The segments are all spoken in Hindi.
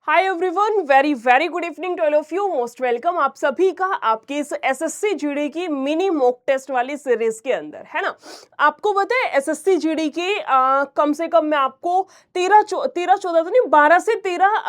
Hi everyone, very very good evening to all of you. Most welcome आप सभी का आपके इस एसएससी जीडी की मिनी मॉक टेस्ट वाली सीरीज के अंदर, है ना। आपको पता है एसएससी जीडी की कम से कम मैं आपको 13 14 तो नहीं 12 से 13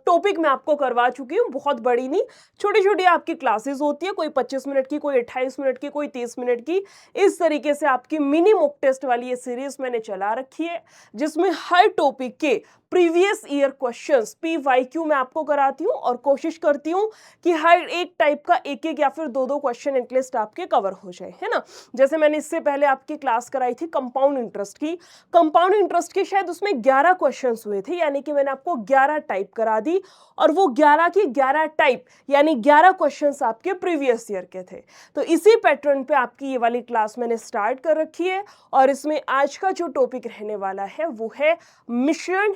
टॉपिक मैं आपको करवा चुकी हूँ। बहुत बड़ी नहीं, छोटी छोटी आपकी क्लासेस होती है, कोई 25 मिनट की, कोई 28 मिनट की, कोई 30 मिनट की। इस तरीके से आपकी मिनी मॉक टेस्ट वाली ये सीरीज मैंने चला रखी है, जिसमें हर टॉपिक के प्रीवियस ईयर क्वेश्चंस पीवाईक्यू मैं आपको कराती हूँ और कोशिश करती हूँ कि हर एक टाइप का एक एक या फिर दो दो क्वेश्चन एटलीस्ट आपके कवर हो जाए, है ना। जैसे मैंने इससे पहले आपकी क्लास कराई थी कंपाउंड इंटरेस्ट की शायद उसमें 11 क्वेश्चंस हुए थे, यानी कि मैंने आपको 11 टाइप करा दी और वो 11 की 11 टाइप यानी 11 क्वेश्चंस आपके प्रीवियस ईयर के थे। तो इसी पैटर्न पे आपकी ये वाली क्लास मैंने स्टार्ट कर रखी है और इसमें आज का जो टॉपिक रहने वाला है वो है मिक्सचर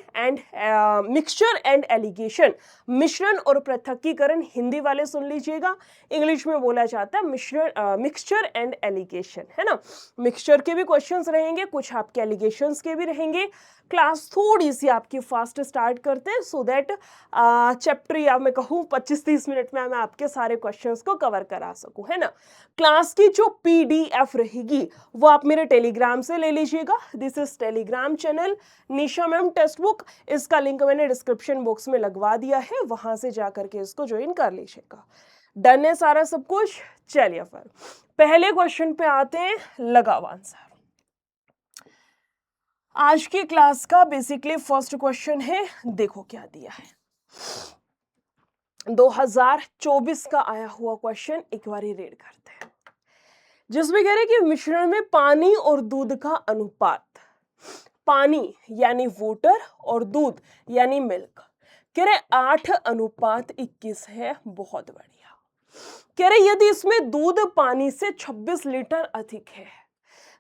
एंड एलिगेशन। मिश्रण और पृथक्कीकरण हिंदी वाले सुन लीजिएगा, इंग्लिश में बोला जाता है मिक्सचर एंड एलिगेशन, है ना। मिक्सचर के भी क्वेश्चंस रहेंगे, कुछ आपके एलिगेशंस के भी रहेंगे। क्लास थोड़ी सी आपकी फास्ट स्टार्ट करते हैं सो दैट चैप्टर या मैं कहूँ 25-30 मिनट में मैं आपके सारे क्वेश्चंस को कवर करा सकूं, है ना। क्लास की जो पीडीएफ रहेगी वो आप मेरे टेलीग्राम से ले लीजिएगा। This is Telegram channel Nisha ma'am text book, इसका लिंक मैंने डिस्क्रिप्शन बॉक्स में लगवा दिया है, वहां से जाकर के इसको ज्वाइन कर लीजिएगा। डन है सारा सब कुछ। चलिए फिर पहले क्वेश्चन पे आते हैं, लगाओ आंसर। आज की क्लास का बेसिकली फर्स्ट क्वेश्चन है, देखो क्या दिया है। 2024 का आया हुआ क्वेश्चन एक बार रीड करते हैं, जिसमें कह रहे हैं कि मिश्रण में पानी और दूध का अनुपात, पानी यानी वाटर और दूध यानी मिल्क, कह रहे 8:21 है। बहुत बढ़िया। कह रहे यदि इसमें दूध पानी से 26 लीटर अधिक है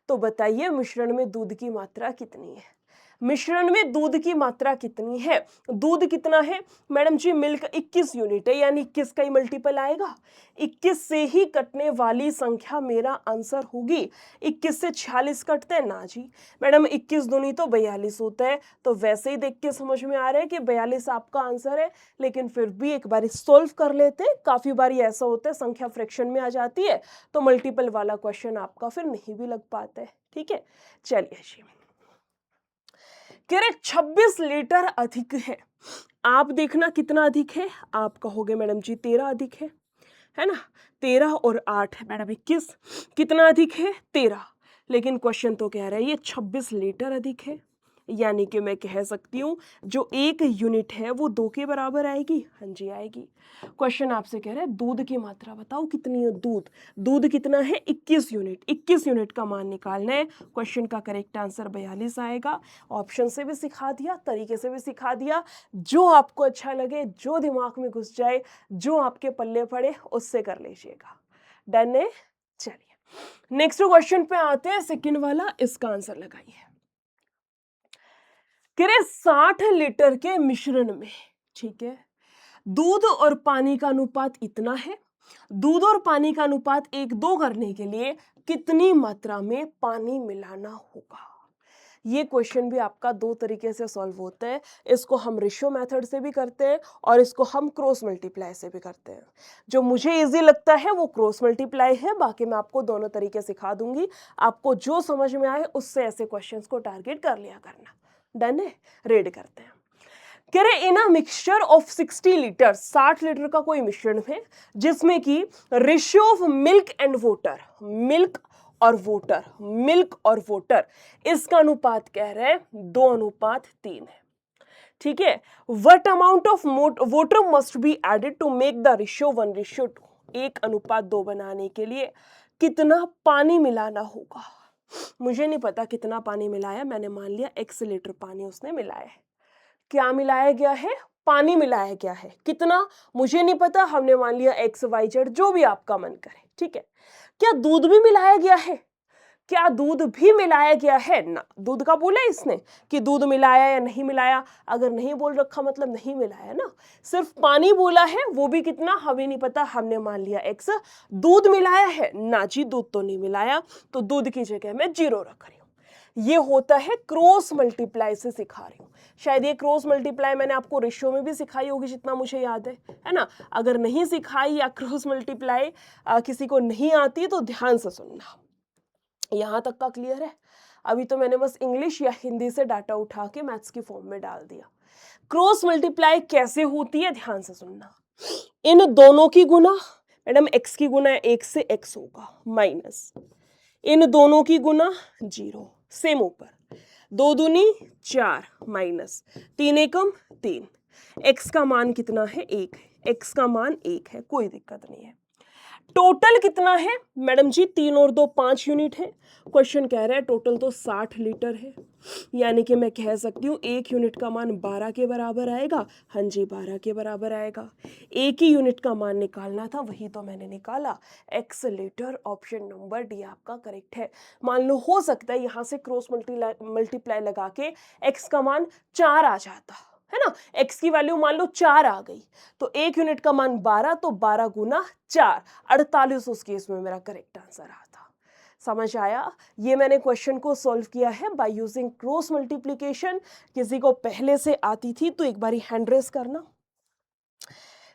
तो बताइए मिश्रण में दूध की मात्रा कितनी है। मिश्रण में दूध की मात्रा कितनी है, दूध कितना है मैडम जी, मिल्क 21 यूनिट है, यानी 21 का ही मल्टीपल आएगा। 21 से ही कटने वाली संख्या मेरा आंसर होगी। 21 से 46 कटते हैं ना जी मैडम, 21 दूनी तो 42 होता है। तो वैसे ही देख के समझ में आ रहा है कि 42 आपका आंसर है, लेकिन फिर भी एक बार सॉल्व कर लेते हैं। काफी बार ऐसा होता है संख्या फ्रैक्शन में आ जाती है तो मल्टीपल वाला क्वेश्चन आपका फिर नहीं भी लग पाता है, ठीक है। चलिए जी, कह रहे 26 लीटर अधिक है। आप देखना कितना अधिक है, आप कहोगे मैडम जी 13 अधिक है ना। 13 और 8 मैडम 21, कितना अधिक है 13, लेकिन क्वेश्चन तो कह रहा है ये 26 लीटर अधिक है, यानी कि मैं कह सकती हूँ जो एक यूनिट है वो 2 के बराबर आएगी। हाँ जी आएगी। क्वेश्चन आपसे कह रहा है दूध की मात्रा बताओ कितनी है। दूध कितना है 21 यूनिट, 21 यूनिट का मान निकालना है। क्वेश्चन का करेक्ट आंसर 42 आएगा। ऑप्शन से भी सिखा दिया, तरीके से भी सिखा दिया, जो आपको अच्छा लगे, जो दिमाग में घुस जाए, जो आपके पल्ले पड़े उससे कर लीजिएगा। डन है। चलिए नेक्स्ट क्वेश्चन पे आते हैं, सेकंड वाला, इसका आंसर लगाइए। 60 लीटर के मिश्रण में, ठीक है, दूध और पानी का अनुपात इतना है। दूध और पानी का अनुपात 1:2 करने के लिए कितनी मात्रा में पानी मिलाना होगा। ये क्वेश्चन भी आपका दो तरीके से सॉल्व होता है। इसको हम रेशियो मेथड से भी करते हैं और इसको हम क्रॉस मल्टीप्लाई से भी करते हैं। जो मुझे इजी लगता है वो क्रॉस मल्टीप्लाई है, बाकी मैं आपको दोनों तरीके सिखा दूंगी। आपको जो समझ में आए उससे ऐसे क्वेश्चंस को टारगेट कर लिया करना। डन है। रीड करते हैं। कह रहे in a mixture of 60 litre, 60 litre का कोई मिश्रण है जिसमें कि ratio of milk and water, milk और वाटर इसका अनुपात कह रहे हैं 2:3 है, ठीक है। What amount of water must be added to make the ratio 1:2, 1:2 बनाने के लिए कितना पानी मिलाना होगा। मुझे नहीं पता कितना पानी मिलाया, मैंने मान लिया x लीटर पानी उसने मिलाया है। क्या मिलाया गया है, पानी मिलाया गया है, कितना मुझे नहीं पता, हमने मान लिया XYZ, जो भी आपका मन करे, ठीक है। क्या दूध भी मिलाया गया है, क्या दूध भी मिलाया गया है ना। दूध का बोला इसने कि दूध मिलाया या नहीं मिलाया, अगर नहीं बोल रखा मतलब नहीं मिलाया ना। सिर्फ पानी बोला है, वो भी कितना हमें नहीं पता, हमने मान लिया X। दूध मिलाया है ना जी, दूध तो नहीं मिलाया, तो दूध की जगह मैं 0 रख रही हूँ। ये होता है क्रॉस मल्टीप्लाई से सिखा रही हूँ। शायद ये क्रॉस मल्टीप्लाई मैंने आपको रेशियो में भी सिखाई होगी जितना मुझे याद है ना। अगर नहीं सिखाई या क्रॉस मल्टीप्लाई किसी को नहीं आती तो ध्यान से सुनना। यहाँ तक का क्लियर है? अभी तो मैंने बस इंग्लिश या हिंदी से डाटा उठा के मैथ्स की फॉर्म में डाल दिया। क्रॉस मल्टीप्लाई कैसे होती है ध्यान से सुनना। इन दोनों की गुना, मैडम x की गुना 1 से x होगा, माइनस इन दोनों की गुना 0, सेम ऊपर 2 दूनी 4, माइनस 3 एकम 3, x का मान कितना है 1 है, x का मान 1 है, कोई दिक्कत नहीं है। टोटल कितना है मैडम जी? 3 और 2 5 यूनिट है। क्वेश्चन कह रहा है टोटल तो 60 लीटर है, यानी कि मैं कह सकती हूँ 1 यूनिट का मान 12 के बराबर आएगा। हाँ जी 12 के बराबर आएगा। एक ही यूनिट का मान निकालना था, वही तो मैंने निकाला, x litre. Option number D आपका करेक्ट है। मान लो हो सकता है यहाँ से क्रॉस मल्टीप्लाई लगा के x का मान 4 आ जाता है ना, x की वैल्यू मान लो 4 आ गई तो 1 यूनिट का मान 12, तो 12 गुना 4 48 उस केस में मेरा करेक्ट आंसर आता। समझ आया? ये मैंने क्वेश्चन को सॉल्व किया है बाय यूजिंग क्रॉस मल्टीप्लिकेशन। किसी को पहले से आती थी तो एक बारी हैंड रेस करना।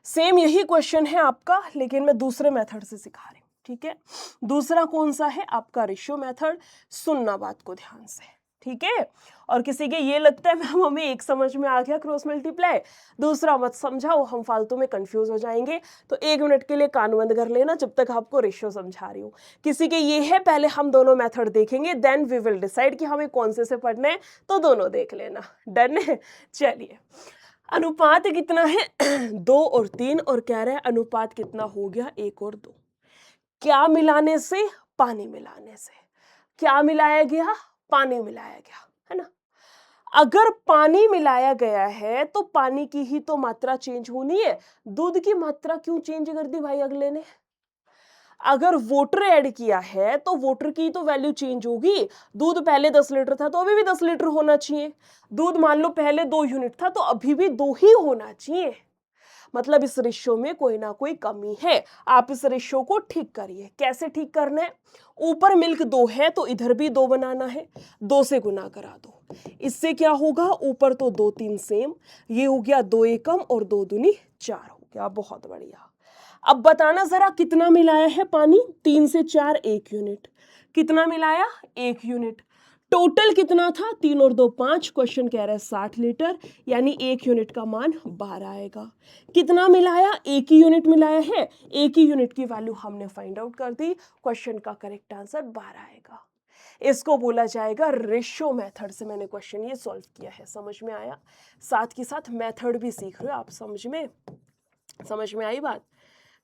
सेम यही क्वेश्चन है आपका, लेकिन मैं दूसरे मेथड से सिखा रही हूँ, ठीक है। दूसरा कौन सा है? आपका रेशियो मेथड। सुनना बात को ध्यान से, ठीक है। और किसी के ये लगता है मैम हमें एक समझ में आ गया क्रॉस मल्टीप्लाई, दूसरा मत समझाओ, हम फालतू में कंफ्यूज हो जाएंगे, तो 1 मिनट के लिए कान बंद कर लेना जब तक आपको रेशियो समझा रही हूँ। किसी के ये है पहले हम दोनों मेथड देखेंगे, देन वी विल डिसाइड कि हमें कौन से पढ़ने हैं, तो दोनों देख लेना। डन है? चलिए, अनुपात कितना है 2 और 3, और कह रहे हैं अनुपात कितना हो गया 1 और 2। क्या मिलाने से? पानी मिलाने से। क्या मिलाया गया? पानी मिलाया गया, है ना। अगर पानी मिलाया गया है तो पानी की ही तो मात्रा चेंज होनी है, दूध की मात्रा क्यों चेंज कर दी भाई अगले ने? अगर वाटर ऐड किया है तो वाटर की तो वैल्यू चेंज होगी। दूध पहले 10 लीटर था तो अभी भी 10 लीटर होना चाहिए। दूध मान लो पहले 2 यूनिट था तो अभी भी 2 ही होना चाहिए। मतलब इस रेशियो में कोई ना कोई कमी है। आप इस रेशियो को ठीक करिए। कैसे ठीक करना है? ऊपर मिल्क 2 है तो इधर भी 2 बनाना है, 2 से गुना करा दो। इससे क्या होगा? ऊपर तो 2 3 सेम, ये हो गया 2 एकम और 2 दूनी 4 हो गया। बहुत बढ़िया। अब बताना जरा कितना मिलाया है पानी? 3 से 4 1 यूनिट। कितना मिलाया? 1 यूनिट। टोटल कितना था? 3 और 2 5। क्वेश्चन कह रहा है 60 लीटर, यानी 1 यूनिट का मान 12 आएगा। कितना मिलाया? 1 ही यूनिट मिलाया है, 1 ही यूनिट की वैल्यू हमने फाइंड आउट कर दी। क्वेश्चन का करेक्ट आंसर 12 आएगा। इसको बोला जाएगा रेशियो मेथड से मैंने क्वेश्चन ये सॉल्व किया है। समझ में आया? साथ के साथ मेथड भी सीख रहे हो आप। समझ में आई बात?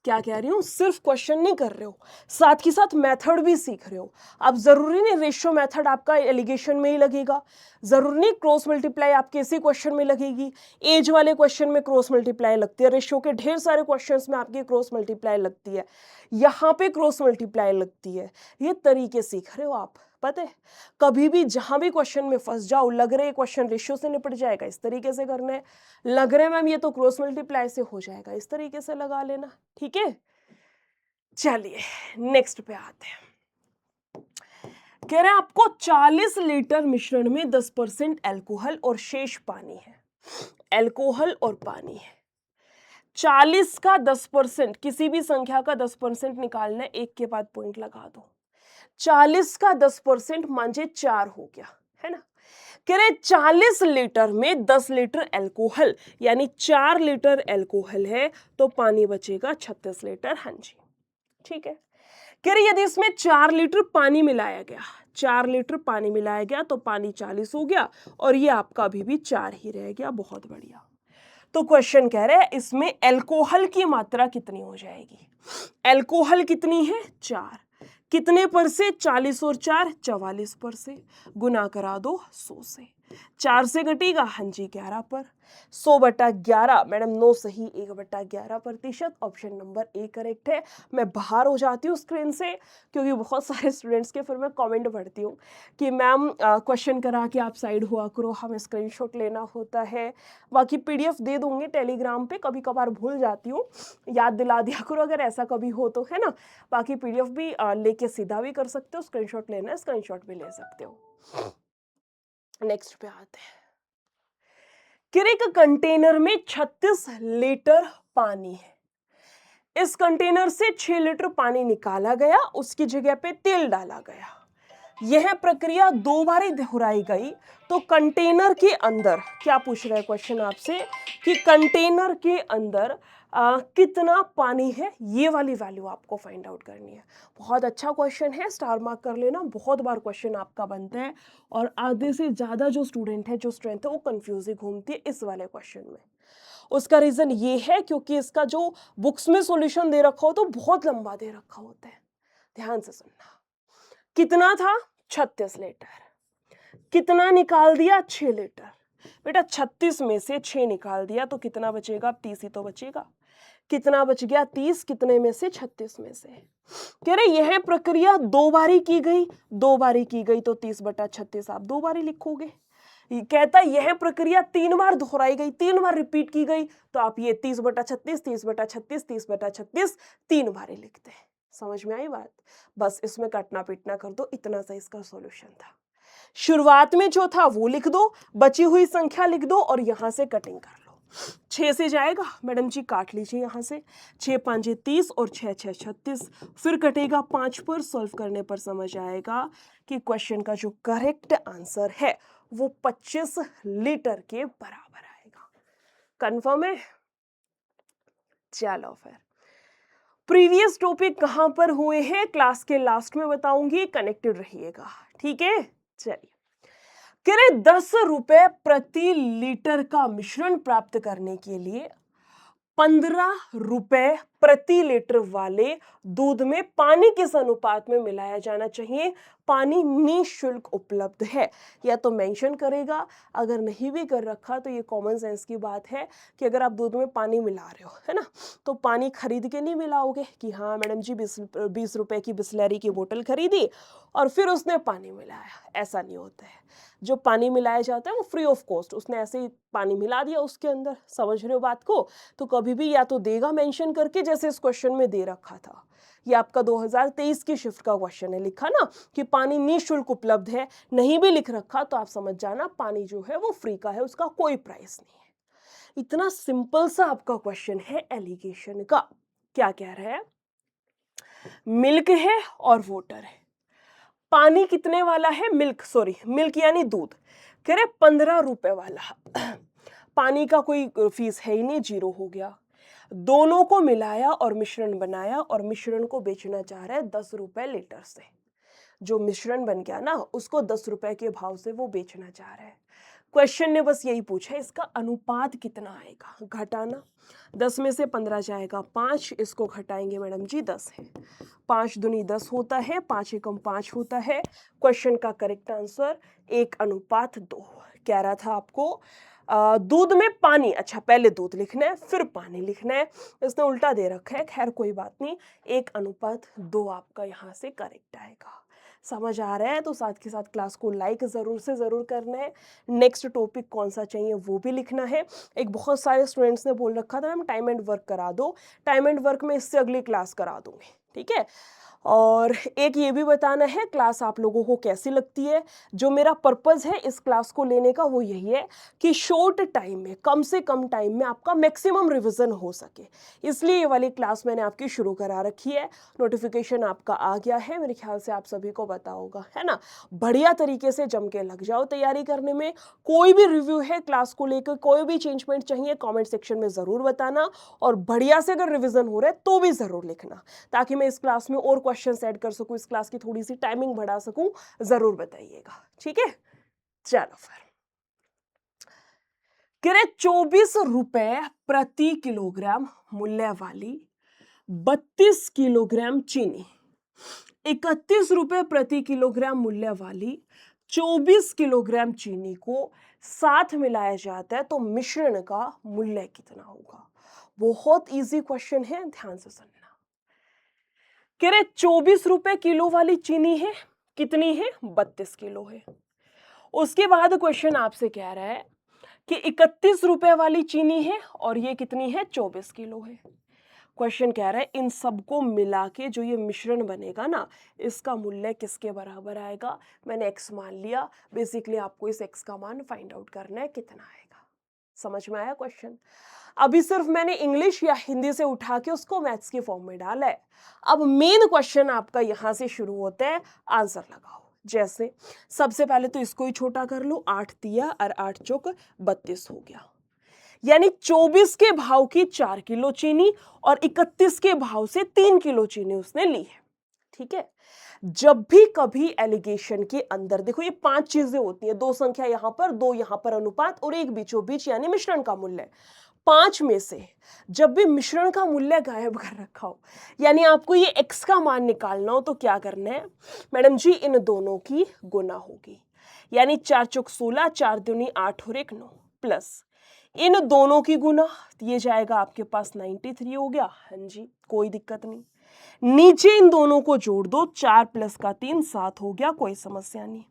क्या कह रही हूँ? सिर्फ क्वेश्चन नहीं कर रहे हो, साथ ही साथ मेथड भी सीख रहे हो। अब जरूरी नहीं रेशियो मेथड आपका एलिगेशन में ही लगेगा, जरूरी नहीं क्रॉस मल्टीप्लाई आपके इसी क्वेश्चन में लगेगी। एज वाले क्वेश्चन में क्रॉस मल्टीप्लाई लगती है, रेशियो के ढेर सारे क्वेश्चंस में आपकी क्रॉस मल्टीप्लाई लगती है, यहाँ पे क्रॉस मल्टीप्लाई लगती है। ये तरीके सीख रहे हो आप। पता है, कभी भी जहां भी क्वेश्चन में फंस जाओ, लग रहे क्वेश्चन रेशियो से निपट जाएगा, इस तरीके से करना है। लग रहे मैम ये तो क्रॉस मल्टीप्लाई से हो जाएगा, इस तरीके से लगा लेना। ठीक है, चलिए नेक्स्ट पे आते हैं। कह रहे हैं आपको 40 लीटर मिश्रण में 10% अल्कोहल और शेष पानी है। अल्कोहल और पानी है, 40 का 10%, किसी भी संख्या का 10% निकालना है, एक के बाद पॉइंट लगा दो। 40 का 10% मांझे 4 हो गया, है ना। कह रहे 40 लीटर में 10 लीटर अल्कोहल, यानी 4 लीटर अल्कोहल है तो पानी बचेगा 36 लीटर। हाँ जी, ठीक है। कह रही यदि इसमें 4 लीटर पानी मिलाया गया, 4 लीटर पानी मिलाया गया तो पानी 40 हो गया, और ये आपका अभी भी 4 ही रह गया। बहुत बढ़िया। तो क्वेश्चन कह रहे हैं इसमें अल्कोहल की मात्रा कितनी हो जाएगी? अल्कोहल कितनी है? 4। कितने पर से? 40 और 4 44 पर से। गुना करा दो 100 से। 4 से घटेगा, हाँ जी 11 पर। 100/11 मैडम 9 सही, 1/11%। ऑप्शन नंबर ए करेक्ट है। मैं बाहर हो जाती हूँ स्क्रीन से, क्योंकि बहुत सारे स्टूडेंट्स के फिर मैं कमेंट पढ़ती हूँ कि मैम क्वेश्चन करा के आप साइड हुआ करो, हमें स्क्रीनशॉट लेना होता है। बाकी पीडीएफ दे दूंगी टेलीग्राम पे, कभी कभार भूल जाती हूँ, याद दिला दिया करो अगर ऐसा कभी हो तो, है ना। बाकी पीडीएफ भी लेके सीधा भी कर सकते हो, स्क्रीनशॉट लेना है स्क्रीनशॉट भी ले सकते हो। नेक्स्ट पे आते हैं। एक कंटेनर में 36 लीटर पानी है। इस कंटेनर से 6 लीटर पानी निकाला गया, उसकी जगह पे तेल डाला गया। यह प्रक्रिया 2 बार दोहराई गई तो कंटेनर के अंदर, क्या पूछ रहा है क्वेश्चन आपसे, कि कंटेनर के अंदर कितना पानी है, ये वाली वैल्यू आपको फाइंड आउट करनी है। बहुत अच्छा क्वेश्चन है, स्टार मार्क कर लेना, बहुत बार क्वेश्चन आपका बनता है और आधे से ज्यादा जो स्टूडेंट है, जो स्ट्रेंथ है, वो कंफ्यूज घूमती है इस वाले क्वेश्चन में। उसका रीजन ये है क्योंकि इसका जो बुक्स में सॉल्यूशन दे रखा हो तो बहुत लंबा दे रखा होता है। ध्यान से सुनना। कितना था? 36 लीटर। कितना निकाल दिया? 6 लीटर। बेटा 36 में से 6 निकाल दिया तो कितना बचेगा? 30 ही तो बचेगा। कितना बच गया? 30। कितने में से? 36 में से। कह रहे यह प्रक्रिया 2 बारी की गई, 2 बारी की गई तो 30/36 आप 2 बारी लिखोगे। कहता यह प्रक्रिया 3 बार दोहराई गई, 3 बार रिपीट की गई तो आप ये 30/36, 30/36, 30/36 3 बार लिखते हैं। समझ में आई बात? बस इसमें काटना पीटना कर दो, इतना सा इसका सॉल्यूशन था। शुरुआत में जो था वो लिख दो, बची हुई संख्या लिख दो और यहां से कटिंग कर लो। 6 से जाएगा, मैडम जी काट लीजिए यहां से। 6 5 30 और 6 6 36, फिर कटेगा 5 पर। सॉल्व करने पर समझ आएगा कि क्वेश्चन का जो करेक्ट आंसर है वो 25 लीटर के बराबर आएगा। कंफर्म है? चलो फिर प्रीवियस टॉपिक कहां पर हुए हैं क्लास के लास्ट में बताऊंगी, कनेक्टेड रहिएगा, ठीक है। चलिए, कह रहे 10 रुपए प्रति लीटर का मिश्रण प्राप्त करने के लिए 15 रुपए प्रति लीटर वाले दूध में पानी किस अनुपात में मिलाया जाना चाहिए? पानी निःशुल्क उपलब्ध है, या तो मेंशन करेगा, अगर नहीं भी कर रखा तो ये कॉमन सेंस की बात है कि अगर आप दूध में पानी मिला रहे हो, है ना, तो पानी खरीद के नहीं मिलाओगे कि हाँ मैडम जी 20 रुपए की बिस्लरी की बोतल खरीदी और फिर उसने पानी मिलाया, ऐसा नहीं होता है। जो पानी मिलाया जाता है वो फ्री ऑफ कॉस्ट, उसने ऐसे ही पानी मिला दिया उसके अंदर। समझ रहे हो बात को? तो कभी भी या तो देगा मेंशन करके, जैसे इस क्वेश्चन में दे रखा था। ये आपका 2023 की शिफ्ट का क्वेश्चन है, लिखा ना कि पानी निःशुल्क उपलब्ध है। नहीं भी लिख रखा तो आप समझ जाना पानी जो है वो फ्री का है, उसका कोई प्राइस नहीं है। इतना सिंपल सा आपका क्वेश्चन है एलिगेशन का। क्या कह रहा है? मिल्क है और वाटर है। पानी कितने वाला है? मिल्क यानी दूध। कह रहे 15 रुपए वाला। पानी का कोई फीस है ही नहीं, 0 हो गया। दोनों को मिलाया और मिश्रण बनाया और मिश्रण को बेचना चाह रहा है 10 रुपए लीटर से। जो मिश्रण बन गया ना उसको 10 रुपए के भाव से वो बेचना चाह रहा है। क्वेश्चन ने बस यही पूछा है इसका अनुपात कितना आएगा। घटाना, 10 में से 15 जाएगा 5, इसको घटाएंगे मैडम जी 10 है। 5 दूनी 10 होता है, 5 एकम 5 होता है। क्वेश्चन का करेक्ट आंसर 1:2। कह रहा था आपको दूध में पानी, अच्छा पहले दूध लिखना है फिर पानी लिखना है, इसने उल्टा दे रखा है, खैर कोई बात नहीं। 1:2 आपका यहाँ से करेक्ट आएगा। समझ आ रहा है? तो साथ के साथ क्लास को लाइक जरूर से जरूर करना है। नेक्स्ट टॉपिक कौन सा चाहिए वो भी लिखना है। एक बहुत सारे स्टूडेंट्स ने बोल रखा था मैम टाइम एंड वर्क करा दो, टाइम एंड वर्क में इससे अगली क्लास करा दूंगी, ठीक है। और एक ये भी बताना है क्लास आप लोगों को कैसी लगती है। जो मेरा पर्पस है इस क्लास को लेने का वो यही है कि शॉर्ट टाइम में, कम से कम टाइम में आपका मैक्सिमम रिवीजन हो सके, इसलिए ये वाली क्लास मैंने आपकी शुरू करा रखी है। नोटिफिकेशन आपका आ गया है, मेरे ख्याल से आप सभी को पता होगा, है ना। बढ़िया तरीके से जम के लग जाओ तैयारी करने में। कोई भी रिव्यू है क्लास को लेकर, कोई भी चेंजमेंट चाहिए कॉमेंट सेक्शन में ज़रूर बताना, और बढ़िया से अगर रिविजन हो रहा है तो भी ज़रूर लिखना, ताकि मैं इस क्लास में और क्वेश्चंस ऐड कर सकूं, इस क्लास की थोड़ी सी टाइमिंग बढ़ा सकूं। जरूर बताइएगा, ठीक है। चलो फिर, कह रहे 24 रुपए प्रति किलोग्राम मूल्य वाली 32 किलोग्राम चीनी, 31 रुपए प्रति किलोग्राम मूल्य वाली 24 किलोग्राम चीनी को साथ मिलाया जाता है तो मिश्रण का मूल्य कितना होगा? बहुत इजी क्वेश्चन है, ध्यान से सुनना। कह रहे 24 रुपए किलो वाली चीनी है, कितनी है? 32 किलो है। उसके बाद क्वेश्चन आपसे कह रहा है कि 31 रुपए वाली चीनी है और ये कितनी है? 24 किलो है। क्वेश्चन कह रहा है इन सबको मिला के जो ये मिश्रण बनेगा ना, इसका मूल्य किसके बराबर आएगा। मैंने x मान लिया, बेसिकली आपको इस x का मान फाइंड आउट करना है कितना आएगा। समझ में आया क्वेश्चन। अभी सिर्फ मैंने इंग्लिश या हिंदी से उठा के उसको मैथ्स की फॉर्म में डाला है। अब मेन क्वेश्चन आपका यहां से शुरू होता है, आंसर लगाओ। जैसे सबसे पहले तो इसको ही छोटा कर लो, 8 दिया और 8 चौक 32 हो गया। यानी 24 के भाव की 4 किलो चीनी और 31 के भाव से 3 किलो चीनी उसने ली है। ठीक है। जब भी कभी एलिगेशन के अंदर देखो, ये 5 चीजें होती हैं, 2 संख्या यहां पर, 2 यहां पर अनुपात और एक बीचों बीच यानी मिश्रण का मूल्य। 5 में से जब भी मिश्रण का मूल्य गायब कर रखा हो, यानी आपको ये x का मान निकालना हो, तो क्या करना है मैडम जी, इन दोनों की गुना होगी। यानी 4 चौक 16, 4 दूनी 8 और 1 9, प्लस इन दोनों की गुना, ये जाएगा आपके पास 93 हो गया। हाँ जी, कोई दिक्कत नहीं। नीचे इन दोनों को जोड़ दो, 4 प्लस का 3 7 हो गया, कोई समस्या नहीं।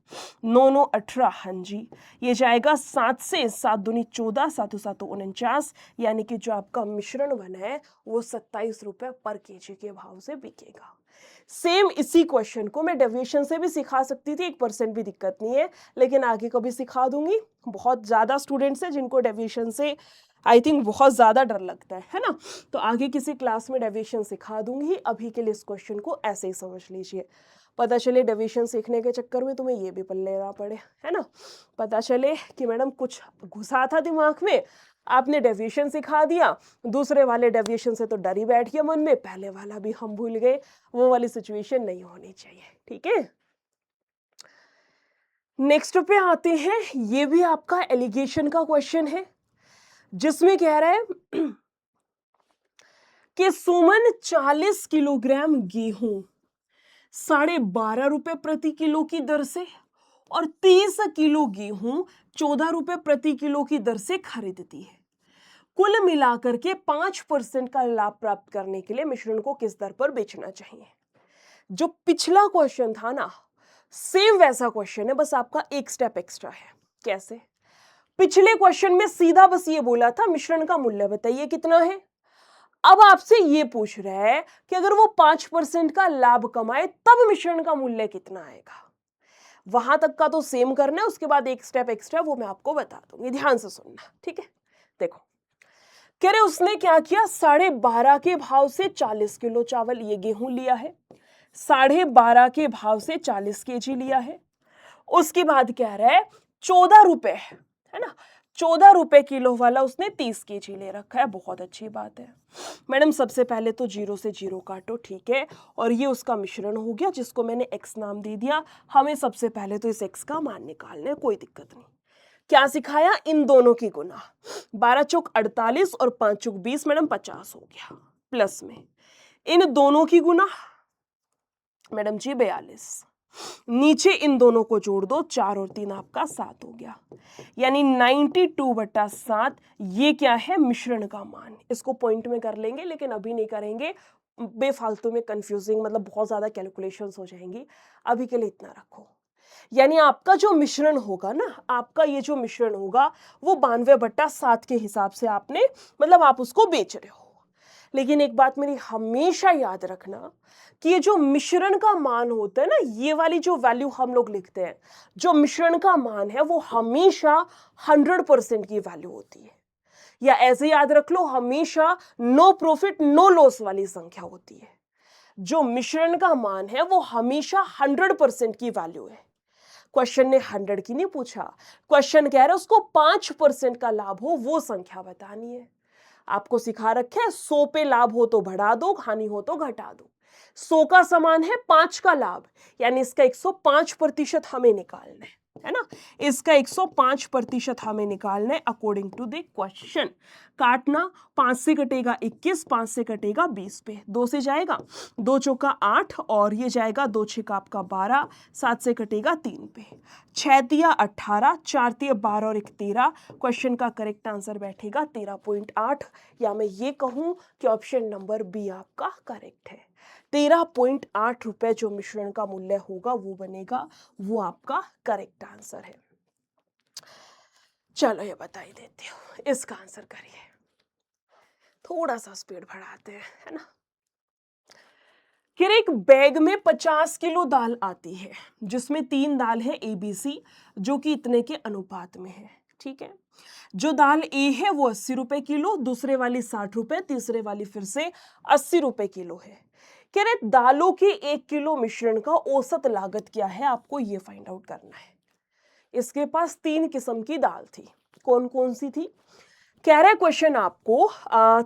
9 9 18, हाँ जी, ये जाएगा 7 से, 7 दूनी 14, 7 7 49, यानी कि जो आपका मिश्रण बना है वो 27 रुपए पर केजी के भाव से बिकेगा। सेम इसी क्वेश्चन को मैं डेविएशन से भी सिखा सकती थी, 1% भी दिक्कत नहीं है, लेकिन आगे कभी सिखा दूंगी। बहुत ज्यादा स्टूडेंट्स हैं जिनको डेविएशन से आई थिंक बहुत ज्यादा डर लगता है ना, तो आगे किसी क्लास में डेविएशन सिखा दूंगी। अभी के लिए इस क्वेश्चन को ऐसे ही समझ लीजिए। पता चले डेविएशन सीखने के चक्कर में तुम्हें ये भी पल्ले लेना पड़े, है ना। पता चले कि मैडम कुछ घुसा था दिमाग में, आपने डेविएशन सिखा दिया, दूसरे वाले डेविएशन से तो डर ही बैठ गया मन में, पहले वाला भी हम भूल गए। वो वाली सिचुएशन नहीं होनी चाहिए। ठीक है, नेक्स्ट पे आते हैं। ये भी आपका एलिगेशन का क्वेश्चन है, जिसमें कह रहा है कि सुमन 40 किलोग्राम गेहूं 12.5 रुपए प्रति किलो की दर से और 30 किलो गेहूं 14 रुपए प्रति किलो की दर से खरीदती है। कुल मिलाकर के 5% का लाभ प्राप्त करने के लिए मिश्रण को किस दर पर बेचना चाहिए। जो पिछला क्वेश्चन था ना, सेम वैसा क्वेश्चन है, बस आपका एक स्टेप एक्स्ट्रा है। कैसे? पिछले क्वेश्चन में सीधा बस ये बोला था मिश्रण का मूल्य बताइए कितना है। अब आपसे ये पूछ रहा है कि अगर वो 5% का लाभ कमाए तब मिश्रण का मूल्य कितना आएगा। वहां तक का तो सेम करना है, उसके बाद एक स्टेप एक्स्ट्रा वो मैं आपको बता दूंगी, ध्यान से सुनना। ठीक है, देखो कह रहे उसने क्या किया, 12.5 के भाव से 40 किलो चावल ये गेहूं लिया है, 12.5 के भाव से 40 केजी लिया है। उसके बाद कह रहा है 14 रुपए, है ना, 14 रुपए किलो वाला उसने 30 केजी ले रखा है। बहुत अच्छी बात है मैडम। सबसे पहले तो 0 से 0 काटो, ठीक है, और ये उसका मिश्रण हो गया जिसको मैंने x नाम दे दिया। हमें सबसे पहले तो इस x का मान निकालना है, कोई दिक्कत नहीं। क्या सिखाया, इन दोनों की गुना, 12 चौक 48 और 5 चौक 20, मैडम 50 हो गया। प्लस में इन दोनों की गुना मैडम जी 42, नीचे इन दोनों को जोड़ दो, 4 और 3 आपका 7 हो गया, यानी 92/7। ये क्या है, मिश्रण का मान। इसको पॉइंट में कर लेंगे, लेकिन अभी नहीं करेंगे, बेफालतू में कंफ्यूजिंग, मतलब बहुत ज्यादा कैलकुलेशंस हो जाएंगी। अभी के लिए इतना रखो। यानी आपका जो मिश्रण होगा ना, आपका ये जो मिश्रण होगा वो 92/7 के हिसाब से आपने, मतलब आप उसको बेच रहे हो। लेकिन एक बात मेरी हमेशा याद रखना कि ये जो मिश्रण का मान होता है ना, ये वाली जो वैल्यू हम लोग लिखते हैं, जो मिश्रण का मान है वो हमेशा 100% की वैल्यू होती है, या ऐसे याद रख लो, हमेशा नो प्रॉफिट नो लॉस वाली संख्या होती है। जो मिश्रण का मान है वो हमेशा 100% की वैल्यू है। क्वेश्चन ने 100 की नहीं पूछा, क्वेश्चन कह रहा है उसको 5% का लाभ हो वो संख्या बतानी है। आपको सिखा रखे है 100 पे लाभ हो तो बढ़ा दो, हानि हो तो घटा दो। 100 का समान है 5 का लाभ, यानी इसका 105% हमें निकालना है ना। इसका 105% हमें निकालना है अकॉर्डिंग टू द क्वेश्चन। काटना, 5 से कटेगा 21, 5 से कटेगा 20 पे, 2 से जाएगा, 2 चौका 8 और ये जाएगा 2 छक्का आपका 12, 7 से कटेगा 3 पे, 6 तिया 18, 4 तिया 12 और 1 13। क्वेश्चन का करेक्ट आंसर बैठेगा 13.8, या मैं ये कहूं कि ऑप्शन नंबर बी आपका करेक्ट है। 13.8 रुपए जो मिश्रण का मूल्य होगा वो बनेगा, वो आपका करेक्ट आंसर है। चलो ये बता ही देती हूँ, इसका आंसर करिए। थोड़ा सा स्पीड बढ़ाते हैं, है ना। फिर एक बैग में 50 किलो दाल आती है जिसमें 3 दाल है ABC जो कि इतने के अनुपात में है, ठीक है। जो दाल ए है वो 80 रुपए किलो, दूसरे वाली 60 रुपए, तीसरे वाली फिर से 80 रुपए किलो है। कह रहे दालों के 1 किलो मिश्रण का औसत लागत क्या है, आपको ये फाइंड आउट करना है। इसके पास 3 किस्म की दाल थी, कौन कौन सी थी। कह रहा है क्वेश्चन आपको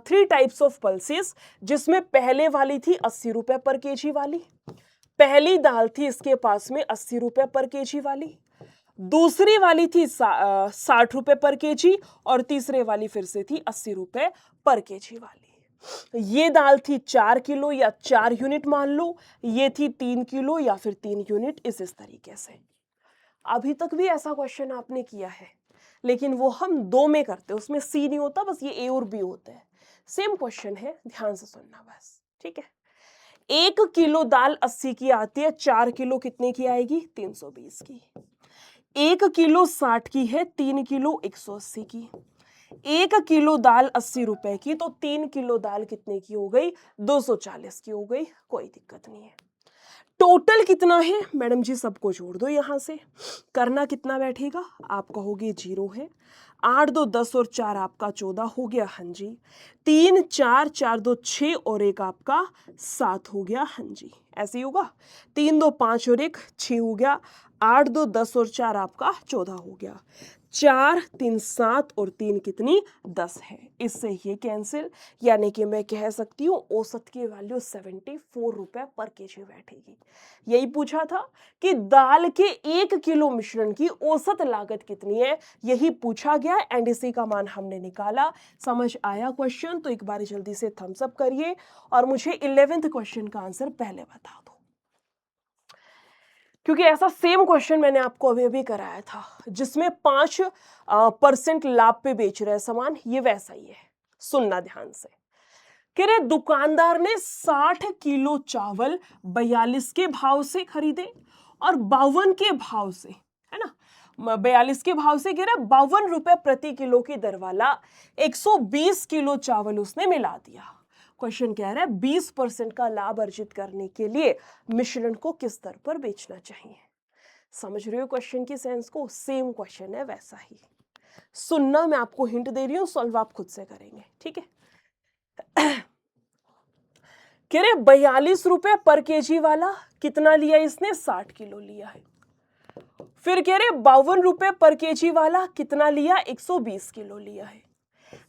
3 टाइप्स ऑफ पल्सेस, जिसमें पहले वाली थी 80 रुपए पर केजी वाली, पहली दाल थी इसके पास में 80 रुपए पर केजी वाली, दूसरी वाली थी 60 रुपए पर केजी, और तीसरे वाली फिर से थी 80 रुपए पर केजी वाली। ये दाल थी 4 किलो या 4 यूनिट मान लो, ये थी 3 किलो या फिर 3 यूनिट, इस तरीके से। अभी तक भी ऐसा क्वेश्चन आपने किया है, लेकिन वो हम 2 में करते हैं, उसमें सी नहीं होता, बस ये ए और बी होते हैं। सेम क्वेश्चन है, ध्यान से सुनना बस, ठीक है। 1 किलो दाल 80 की आती है, 4 किलो कितने की आएगी, 320 की। 1 किलो 60 की है, 3 किलो 180 की। 1 किलो दाल 80 रुपए की, तो 3 किलो दाल कितने की हो गई, 240 की हो गई, कोई दिक्कत नहीं है। टोटल कितना है, मैडम जी सबको जोड़ दो यहां से, करना कितना बैठेगा, आप कहोगे 0 है, 8 2 10 और 4 आपका 14 हो गया, हाँ जी। 3 4 4 2 6 और 1 आपका 7 हो गया, हाँ जी। ऐसे ही होगा, 3 2 5 और 1 6 हो गया, 8 2 10 और 4 आपका 14 हो गया, 4 3 7 और 3 कितनी 10 है। इससे ये कैंसिल, यानी कि मैं कह सकती हूँ औसत की वैल्यू 74 रुपए पर केजी बैठेगी। यही पूछा था कि दाल के 1 किलो मिश्रण की औसत लागत कितनी है, यही पूछा गया एंड इसी का मान हमने निकाला। समझ आया क्वेश्चन, तो एक बार जल्दी से थम्स अप करिए और मुझे 11th क्वेश्चन का आंसर पहले बता दो, क्योंकि ऐसा सेम क्वेश्चन मैंने आपको अभी अभी कराया था जिसमें 5% लाभ पे बेच रहे सामान, ये वैसा ही है। सुनना ध्यान से, कह रहे दुकानदार ने 60 किलो चावल 42 के भाव से खरीदे और 52 के भाव से, है ना, 42 के भाव से, कह रहा 52 रुपए प्रति किलो की दर वाला 120 किलो चावल उसने मिला दिया। क्वेश्चन कह रहा है 20% का लाभ अर्जित करने के लिए मिश्रण को किस दर पर बेचना चाहिए। समझ रहे हो क्वेश्चन की सेंस को, सेम क्वेश्चन है वैसा ही। सुनना, मैं आपको हिंट दे रही हूं, सॉल्व आप खुद से करेंगे, ठीक है। कह रहे 42 रुपए पर केजी वाला कितना लिया इसने, 60 किलो लिया है। फिर कह रहे 52 रुपए पर केजी वाला कितना लिया, 120 किलो लिया है।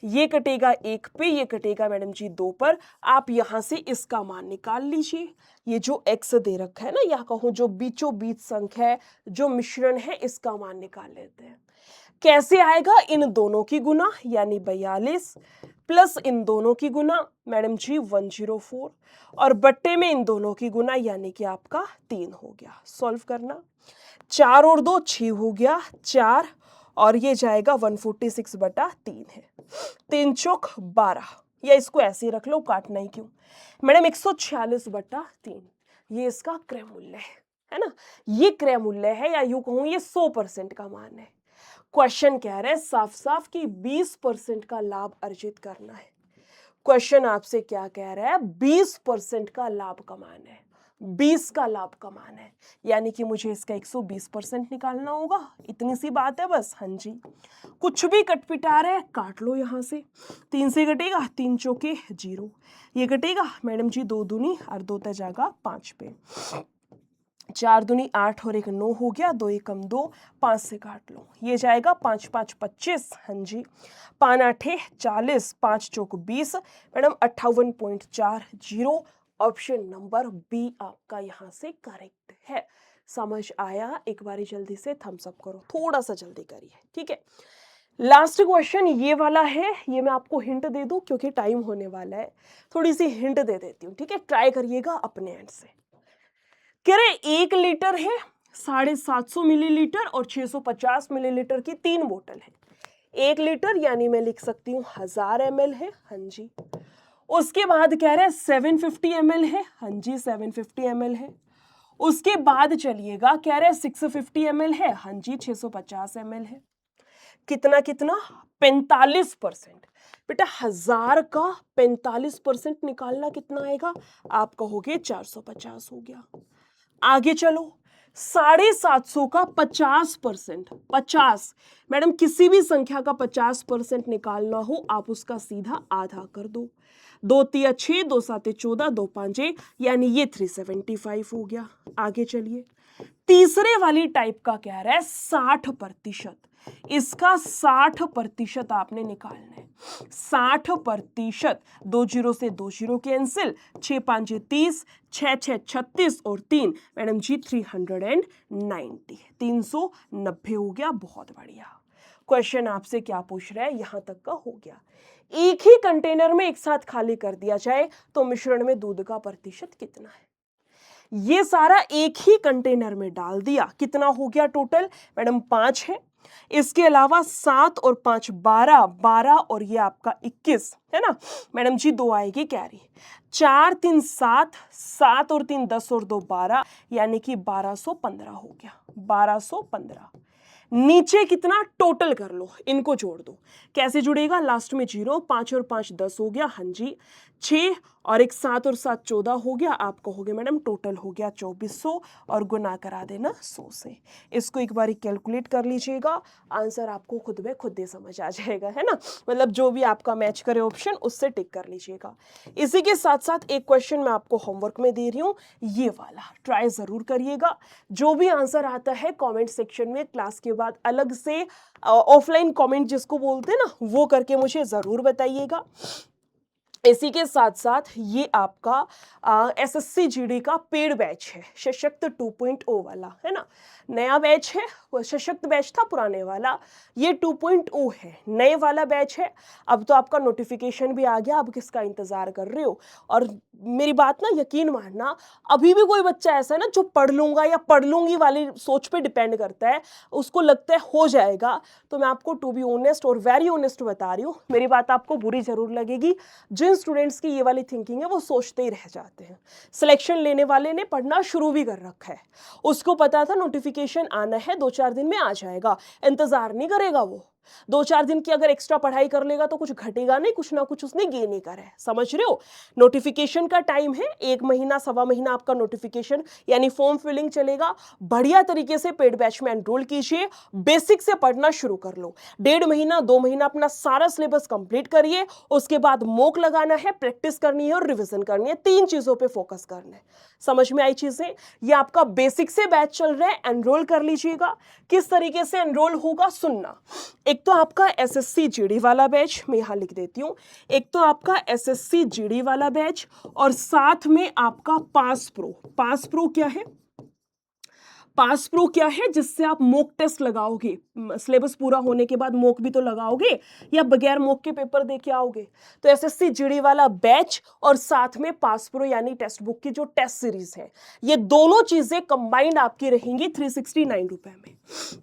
ये कटेगा 1 पे, ये कटेगा मैडम जी 2 पर। आप यहां से इसका मान निकाल लीजिए। ये जो x दे रखा है ना, या कहूं जो बीचों बीच संख्या है, जो मिश्रण है, इसका मान निकाल लेते हैं। कैसे आएगा, इन दोनों की गुना यानी 42 प्लस इन दोनों की गुना मैडम जी 104 और बट्टे में इन दोनों की गुना यानी कि आपका 3 हो गया। सॉल्व करना, 4 और 2 6 हो गया, 4 और ये जाएगा 146/3 है, 3 चौक 12, या इसको ऐसे ही रख लो, काटना ही क्यों मैडम, 146/3 ये इसका क्रय मूल्य है ना। ये क्रय मूल्य है, या यूं कहूं ये 100% का मान है। क्वेश्चन कह रहे हैं साफ साफ कि 20% का लाभ अर्जित करना है। क्वेश्चन आपसे क्या कह रहा है, 20% का लाभ कमाना है, 20 का लाभ कमाना है, यानी कि मुझे इसका 120% निकालना होगा। इतनी सी बात है बस, हाँ जी। कुछ भी कटपिटा रहे काट लो यहां से, 3 से कटेगा, 3 चौके 0, ये कटेगा मैडम जी 2 दूनी और 2 जाएगा 5 पे, 4 दूनी 8 और 1 9 हो गया, 2 एकम 2, 5 से काट लो, ये जाएगा 5 5 25, हाँ जी, 5 8 40, 5 चौक 20, मैडम 58.40। ऑप्शन नंबर बी आपका यहां से करेक्ट है। समझ आया, एक बारी जल्दी से थम्स अप करो, थोड़ा सा जल्दी करिए, ठीक है। लास्ट क्वेश्चन ये वाला है, ये मैं आपको हिंट दे दूं क्योंकि टाइम होने वाला है, थोड़ी सी हिंट दे देती हूँ, ठीक है, ट्राई करिएगा अपने एंड से। कह रहे 1 लीटर है, 750 मिलीलीटर और 650 मिलीलीटर की 3 बोतल है। 1 लीटर यानी मैं लिख सकती हूँ 1000 ml है, हाँ जी। उसके बाद कह रहे 750 ml है, हाँ जी 750 ml है। उसके बाद चलिएगा, कह रहे 650 ml है, हाँ जी 650 ml है। कितना कितना 45%। बेटा 1000 का 45% निकालना कितना आएगा? आप कहोगे 450 हो गया। आगे चलो, 750 का 50%, 50, मैडम किसी भी संख्या का 50% निकालना हो आप उसका सीधा आधा कर दो। 2 तिया 6, 2 साते 14, 2 पांचे, यानी ये 375 हो गया। आगे चलिए, तीसरे वाली टाइप का कह रहा है 60%। इसका 60% आपने निकालना है। 60%, 2 जीरो से 2 जीरो कैंसिल, 6 पांचे 30, 6 6 36 और 3, मैडम जी 390, 390 हो गया। बहुत बढ़िया। क्वेश्चन आपसे क्या पूछ रहा है? यहां तक का हो गया। एक ही कंटेनर में एक साथ खाली कर दिया जाए तो मिश्रण में दूध का प्रतिशत कितना है? ये सारा एक ही कंटेनर में डाल दिया, कितना हो गया टोटल? मैडम 5 है। इसके अलावा 7 और 5 12, 12 और ये आपका 21 है ना। मैडम जी 2 आएगी कैरी। 4 3 7, 7 और 3 10 और 2 12, यानी कि 1215 हो गया। 1215। नीचे कितना टोटल कर लो, इनको जोड़ दो। कैसे जुड़ेगा? लास्ट में 0, 5 और 5 10 हो गया। हाँ जी। 6 और एक 7 और 7 14 हो गया। आप कहोगे मैडम टोटल हो गया 2400 और गुना करा देना 100 से। इसको एक बार कैलकुलेट कर लीजिएगा, आंसर आपको खुद में खुद ही समझ आ जाएगा, है ना। मतलब जो भी आपका मैच करे ऑप्शन उससे टिक कर लीजिएगा। इसी के साथ साथ एक क्वेश्चन मैं आपको होमवर्क में दे रही हूँ, ये वाला ट्राई जरूर करिएगा। जो भी आंसर आता है कमेंट सेक्शन में क्लास के बाद अलग से ऑफलाइन कमेंट जिसको बोलते हैं ना, वो करके मुझे जरूर बताइएगा। इसी के साथ साथ ये आपका एसएससी जीडी का पेड बैच है, सशक्त 2.0 वाला, है ना। नया बैच है, वो सशक्त बैच था पुराने वाला, ये 2.0 है, नए वाला बैच है। अब तो आपका नोटिफिकेशन भी आ गया, अब किसका इंतजार कर रहे हो? और मेरी बात ना यकीन मानना, अभी भी कोई बच्चा ऐसा है ना जो पढ़ लूंगा या पढ़ लूंगी वाली सोच पे डिपेंड करता है, उसको लगता है हो जाएगा। तो मैं आपको टू बी ऑनेस्ट और वेरी ऑनेस्ट बता रही हूँ, मेरी बात आपको बुरी जरूर लगेगी। जिन स्टूडेंट्स की ये वाली थिंकिंग है वो सोचते ही रह जाते हैं। सिलेक्शन लेने वाले ने पढ़ना शुरू भी कर रखा है, उसको पता था नोटिफिकेशन आना है, 2-4 दिन में आ जाएगा, इंतजार नहीं करेगा वो। 2-4 दिन की अगर एक्स्ट्रा पढ़ाई कर लेगा तो कुछ घटेगा नहीं, कुछ ना कुछ उसने गेन ही करा है। समझ रहे हो? नोटिफिकेशन का टाइम है 1 महीना 1.25 महीना आपका नोटिफिकेशन यानी फॉर्म फिलिंग चलेगा। बढ़िया तरीके से पेड बैच में एनरोल कीजिए, बेसिक से पढ़ना शुरू कर लो। 1.5 महीना 2 महीना अपना सारा सिलेबस कंप्लीट करिए, उसके बाद मॉक लगाना है, प्रैक्टिस करनी है और रिवीजन करनी है। 3 चीजों पे फोकस करना है। समझ में आई चीजें? ये आपका बेसिक से बैच चल रहा है, एनरोल कर लीजिएगा। किस तरीके से एनरोल होगा सुनना। एक तो आपका एसएससी जीडी वाला बैच, मैं यहां लिख देती हूं, एक तो आपका एसएससी जीडी वाला बैच और साथ में आपका पास प्रो। पास प्रो क्या है? पास प्रो क्या है? जिससे आप मॉक टेस्ट लगाओगे, सिलेबस पूरा होने के बाद मॉक भी तो लगाओगे, या बगैर मॉक के पेपर दे के आओगे। तो एसएससी जीडी वाला बैच और साथ में पास प्रो यानी टेक्स्ट बुक की जो टेस्ट सीरीज है, ये दोनों चीजें कंबाइंड आपकी रहेंगी 369 रुपए में।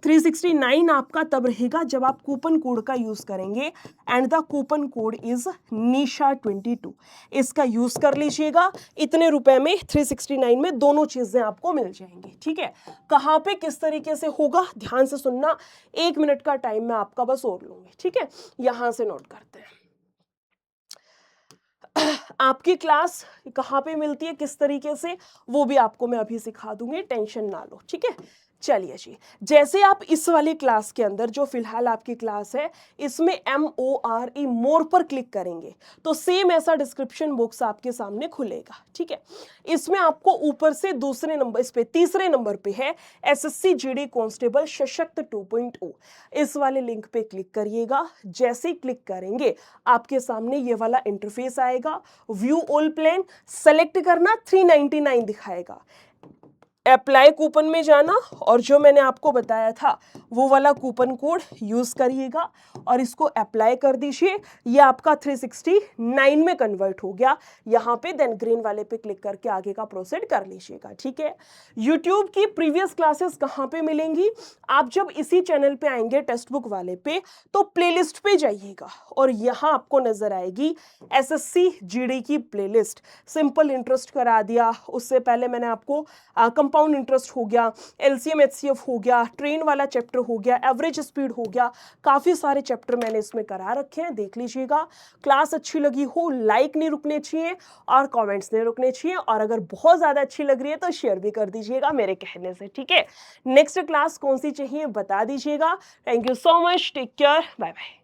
369 आपका तब रहेगा जब आप कूपन कोड का यूज करेंगे, and the coupon code is निशा22। इसका यूज कर लीजिएगा। इतने रुपए में 369 में दोनों चीजें आपको मिल जाएंगी। ठीक है, कहां पे किस तरीके से होगा ध्यान से सुनना। 1 मिनट का टाइम मैं आपका बस और लूंगी। ठीक है, यहां से नोट करते हैं। आपकी क्लास कहां पे मिलती है, किस तरीके से, वो भी आपको मैं अभी सिखा दूंगी, टेंशन ना लो। ठीक है, चलिए जी। जैसे आप इस वाली क्लास के अंदर जो फिलहाल आपकी क्लास है, इसमें MORE मोर पर क्लिक करेंगे तो सेम ऐसा डिस्क्रिप्शन बॉक्स आपके सामने खुलेगा। ठीक है, इसमें आपको ऊपर से दूसरे नंबर, इस पे तीसरे नंबर पे है एसएससी जीडी कांस्टेबल सशक्त 2.0। इस वाले लिंक पे क्लिक करिएगा। जैसे ही क्लिक करेंगे आपके सामने ये वाला इंटरफेस आएगा। व्यू ऑल प्लान सेलेक्ट करना, 399 दिखाएगा। अप्लाई कूपन में जाना और जो मैंने आपको बताया था वो वाला कूपन कोड यूज करिएगा और इसको अप्लाई कर दीजिए। ये आपका 369 में कन्वर्ट हो गया यहाँ पे। देन ग्रीन वाले पे क्लिक करके आगे का प्रोसीड कर लीजिएगा। ठीक है, यूट्यूब की प्रीवियस क्लासेस कहाँ पे मिलेंगी? आप जब इसी चैनल पे आएंगे टेक्स्ट बुक वाले पे तो प्लेलिस्ट पे जाइएगा और यहाँ आपको नजर आएगी एसएससी जीडी की प्लेलिस्ट। सिंपल इंटरेस्ट करा दिया, उससे पहले मैंने आपको कंपाउंड इंटरेस्ट हो गया, एलसीएम एचसीएफ हो गया, ट्रेन वाला चैप्टर हो गया, एवरेज स्पीड हो गया, काफ़ी सारे चैप्टर मैंने इसमें करा रखे हैं, देख लीजिएगा। क्लास अच्छी लगी हो लाइक नहीं रुकने चाहिए और कमेंट्स नहीं रुकने चाहिए, और अगर बहुत ज़्यादा अच्छी लग रही है तो शेयर भी कर दीजिएगा मेरे कहने से, ठीक है। नेक्स्ट क्लास कौन सी चाहिए बता दीजिएगा। Thank you so much, take care, bye bye.